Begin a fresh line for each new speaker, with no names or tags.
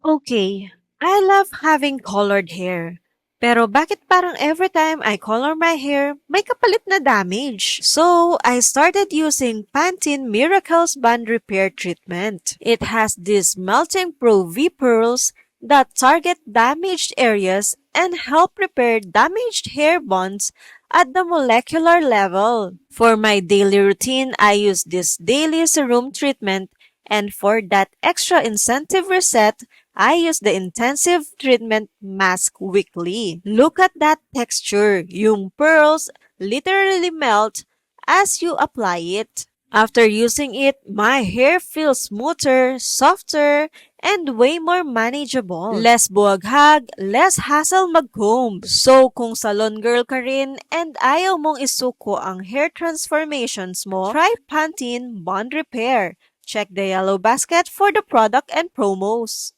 Okay, I love having colored hair. Pero bakit parang every time I color my hair, may kapalit na damage? So, I started using Pantene Miracles Bond Repair Treatment. It has these melting pro V pearls that target damaged areas and help repair damaged hair bonds at the molecular level. For my daily routine, I use this daily serum treatment, and for that extra incentive reset, I use the intensive treatment mask weekly. Look at that texture. Yung pearls literally melt as you apply it. After using it, my hair feels smoother, softer, and way more manageable. Less buwaghag, less hassle mag-comb. So kung salon girl ka rin and ayaw mong isuko ang hair transformations mo, try Pantene Bond Repair. Check the yellow basket for the product and promos.